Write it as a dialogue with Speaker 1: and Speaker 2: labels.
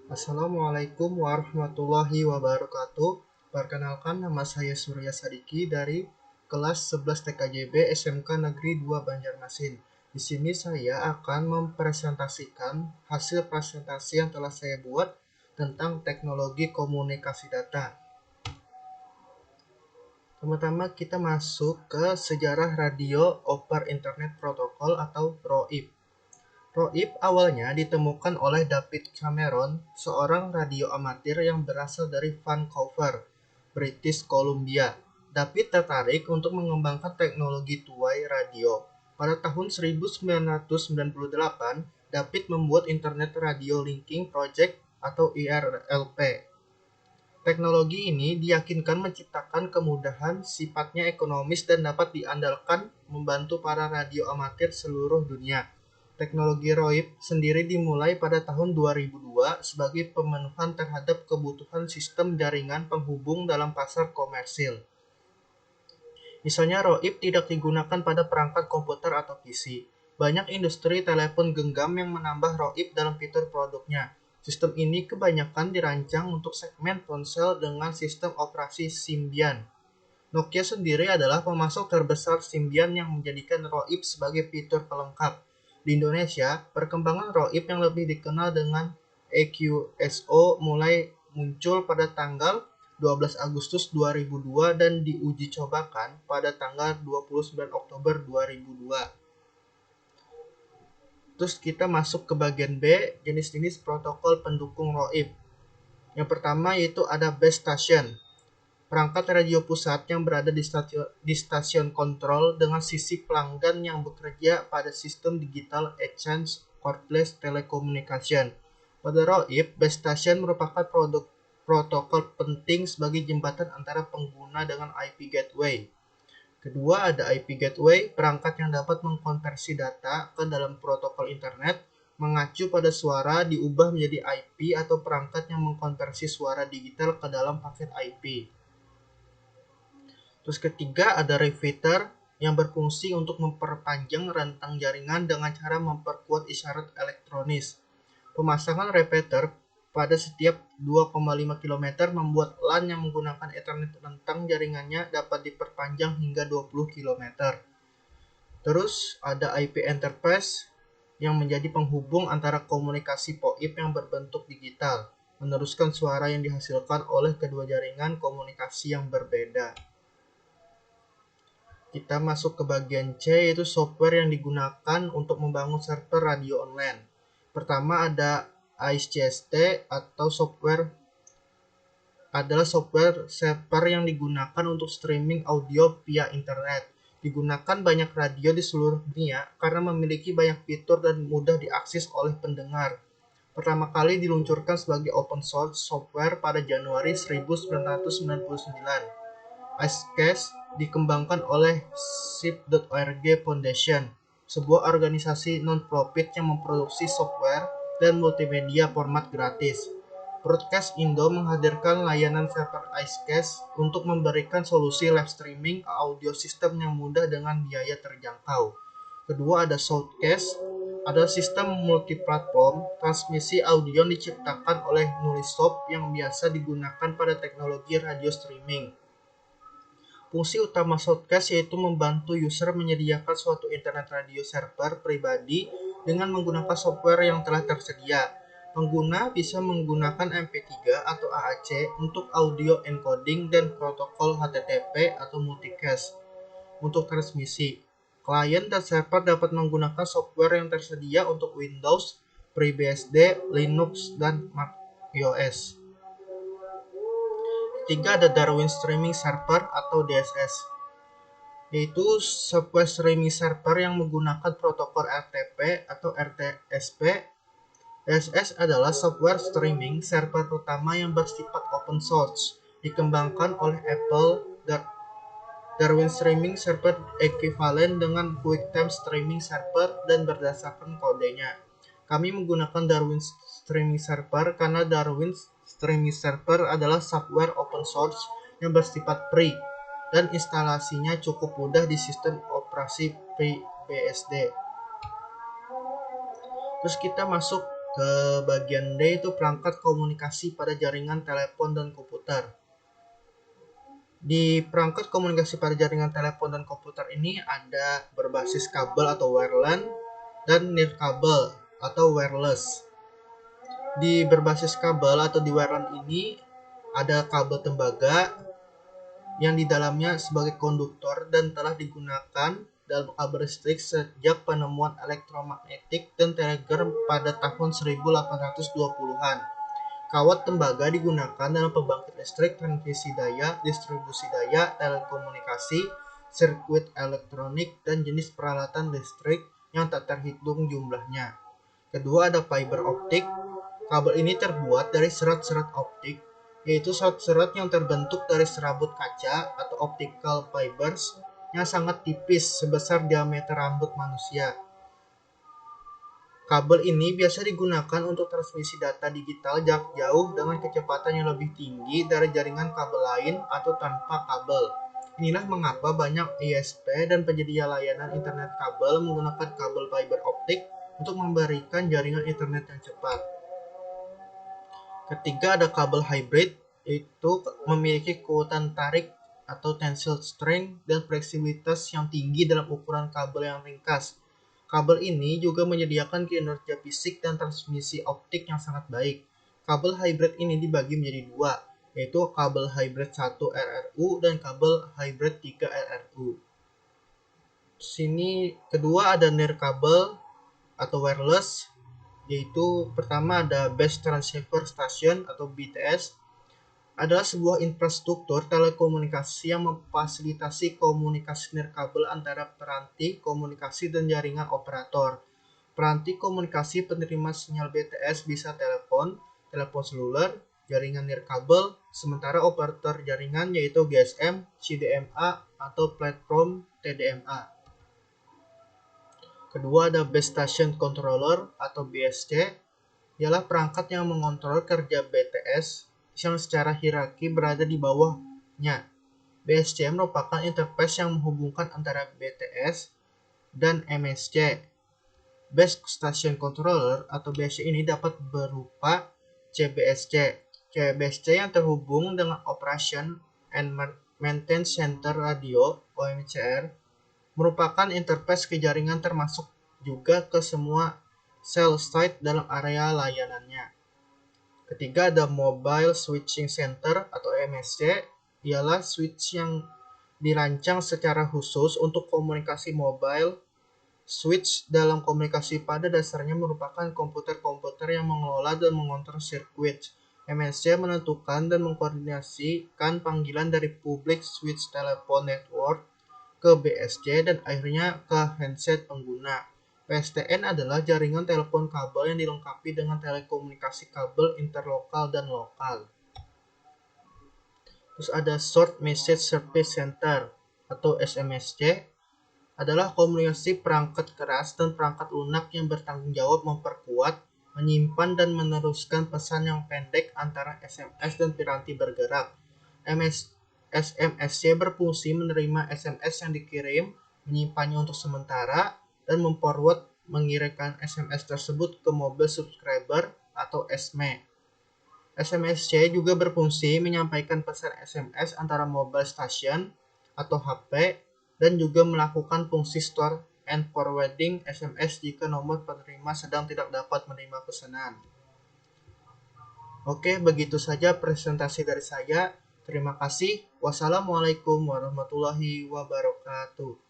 Speaker 1: Assalamualaikum warahmatullahi wabarakatuh. Perkenalkan, nama saya Surya Sadiki dari kelas 11 TKJB SMK Negeri 2 Banjarmasin. Di sini saya akan mempresentasikan hasil presentasi yang telah saya buat tentang teknologi komunikasi data. Pertama kita masuk ke sejarah Radio over Internet Protocol atau ROIP. ROIP awalnya ditemukan oleh David Cameron, seorang radio amatir yang berasal dari Vancouver, British Columbia. David tertarik untuk mengembangkan teknologi two-way radio. Pada tahun 1998, David membuat Internet Radio Linking Project atau IRLP. Teknologi ini diyakinkan menciptakan kemudahan, sifatnya ekonomis dan dapat diandalkan membantu para radio amatir seluruh dunia. Teknologi ROIP sendiri dimulai pada tahun 2002 sebagai pemenuhan terhadap kebutuhan sistem jaringan penghubung dalam pasar komersil. Misalnya ROIP tidak digunakan pada perangkat komputer atau PC. Banyak industri telepon genggam yang menambah ROIP dalam fitur produknya. Sistem ini kebanyakan dirancang untuk segmen ponsel dengan sistem operasi Symbian. Nokia sendiri adalah pemasok terbesar Symbian yang menjadikan ROIP sebagai fitur pelengkap. Di Indonesia, perkembangan ROIP yang lebih dikenal dengan EQSO mulai muncul pada tanggal 12 Agustus 2002 dan diuji cobakan pada tanggal 29 Oktober 2002. Terus kita masuk ke bagian B, jenis-jenis protokol pendukung ROIP. Yang pertama yaitu ada base station. Perangkat radio pusat yang berada di stasiun kontrol dengan sisi pelanggan yang bekerja pada sistem digital exchange cordless telecommunication. Pada ROIP, base station merupakan protokol penting sebagai jembatan antara pengguna dengan IP gateway. Kedua ada IP gateway, perangkat yang dapat mengkonversi data ke dalam protokol internet, mengacu pada suara diubah menjadi IP atau perangkat yang mengkonversi suara digital ke dalam paket IP. Terus ketiga ada repeater yang berfungsi untuk memperpanjang rentang jaringan dengan cara memperkuat isyarat elektronis. Pemasangan repeater pada setiap 2,5 km membuat LAN yang menggunakan Ethernet rentang jaringannya dapat diperpanjang hingga 20 km. Terus ada IP interface yang menjadi penghubung antara komunikasi POIP yang berbentuk digital, meneruskan suara yang dihasilkan oleh kedua jaringan komunikasi yang berbeda. Kita masuk ke bagian C, yaitu software yang digunakan untuk membangun server radio online. Pertama ada AIS-CST atau software adalah software server yang digunakan untuk streaming audio via internet. Digunakan banyak radio di seluruh dunia karena memiliki banyak fitur dan mudah diakses oleh pendengar. Pertama kali diluncurkan sebagai open source software pada Januari 1999. AIS-CST dikembangkan oleh Shift.org Foundation, sebuah organisasi non-profit yang memproduksi software dan multimedia format gratis. Broadcast Indo menghadirkan layanan server AIS-CST untuk memberikan solusi live streaming audio sistem yang mudah dengan biaya terjangkau. Kedua ada Shoutcast, adalah sistem multiplatform transmisi audio yang diciptakan oleh Nulisoft yang biasa digunakan pada teknologi radio streaming. Fungsi utama Shoutcast yaitu membantu user menyediakan suatu internet radio server pribadi dengan menggunakan software yang telah tersedia. Pengguna bisa menggunakan MP3 atau AAC untuk audio encoding dan protokol HTTP atau multicast untuk transmisi. Klien dan server dapat menggunakan software yang tersedia untuk Windows, FreeBSD, Linux, dan macOS. Ketiga ada Darwin Streaming Server atau DSS, yaitu software streaming server yang menggunakan protokol RTP atau RTSP. DSS adalah software streaming server pertama yang bersifat open source, dikembangkan oleh Apple. Darwin Streaming Server ekuivalen dengan QuickTime Streaming Server dan berdasarkan kodenya. Kami menggunakan Darwin Streaming Server karena Darwin Streaming Server adalah software open source yang bersifat free dan instalasinya cukup mudah di sistem operasi FreeBSD. Terus kita masuk ke bagian D itu perangkat komunikasi pada jaringan telepon dan komputer. Di perangkat komunikasi pada jaringan telepon dan komputer ini ada berbasis kabel atau wireline dan nirkabel atau wireless. Di berbasis kabel atau di wireline ini ada kabel tembaga yang di dalamnya sebagai konduktor dan telah digunakan dalam kabel listrik sejak penemuan elektromagnetik dan telegraf pada tahun 1820-an. Kawat tembaga digunakan dalam pembangkit listrik, transmisi daya, distribusi daya, telekomunikasi, sirkuit elektronik, dan jenis peralatan listrik yang tak terhitung jumlahnya. Kedua ada fiber optik. Kabel ini terbuat dari serat-serat optik, yaitu serat-serat yang terbentuk dari serabut kaca atau optical fibers yang sangat tipis sebesar diameter rambut manusia. Kabel ini biasa digunakan untuk transmisi data digital jarak jauh dengan kecepatan yang lebih tinggi dari jaringan kabel lain atau tanpa kabel. Inilah mengapa banyak ISP dan penyedia layanan internet kabel menggunakan kabel fiber optik untuk memberikan jaringan internet yang cepat. Ketiga ada kabel hybrid, yaitu memiliki kekuatan tarik atau tensile strength dan fleksibilitas yang tinggi dalam ukuran kabel yang ringkas. Kabel ini juga menyediakan kinerja fisik dan transmisi optik yang sangat baik. Kabel hybrid ini dibagi menjadi dua, yaitu kabel hybrid 1 RRU dan kabel hybrid 3 RRU. Sini kedua ada nirkabel atau wireless, yaitu pertama ada Base Transceiver Station atau BTS, adalah sebuah infrastruktur telekomunikasi yang memfasilitasi komunikasi nirkabel antara peranti komunikasi dan jaringan operator. Peranti komunikasi penerima sinyal BTS bisa telepon seluler, jaringan nirkabel, sementara operator jaringan yaitu GSM, CDMA, atau platform TDMA. Kedua ada Base Station Controller atau BSC, ialah perangkat yang mengontrol kerja BTS yang secara hierarki berada di bawahnya. BSC merupakan interface yang menghubungkan antara BTS dan MSC. Base Station Controller atau BSC ini dapat berupa CBSC. CBSC yang terhubung dengan Operation and Maintenance Center Radio (OMCR) merupakan interface ke jaringan termasuk juga ke semua cell site dalam area layanannya. Ketiga ada Mobile Switching Center atau MSC, ialah switch yang dirancang secara khusus untuk komunikasi mobile. Switch dalam komunikasi pada dasarnya merupakan komputer-komputer yang mengelola dan mengontrol sirkuit. MSC menentukan dan mengkoordinasikan panggilan dari Public Switch Telephone Network ke BSC dan akhirnya ke handset pengguna. PSTN adalah jaringan telepon kabel yang dilengkapi dengan telekomunikasi kabel interlokal dan lokal. Terus ada Short Message Service Center atau SMSC, adalah komunikasi perangkat keras dan perangkat lunak yang bertanggung jawab memperkuat, menyimpan, dan meneruskan pesan yang pendek antara SMS dan piranti bergerak. SMSC berfungsi menerima SMS yang dikirim, menyimpannya untuk sementara, dan memforward mengirimkan SMS tersebut ke mobile subscriber atau SME. SMSC juga berfungsi menyampaikan pesan SMS antara mobile station atau HP dan juga melakukan fungsi store and forwarding SMS jika nomor penerima sedang tidak dapat menerima pesanan. Oke, begitu saja presentasi dari saya. Terima kasih. Wassalamualaikum warahmatullahi wabarakatuh.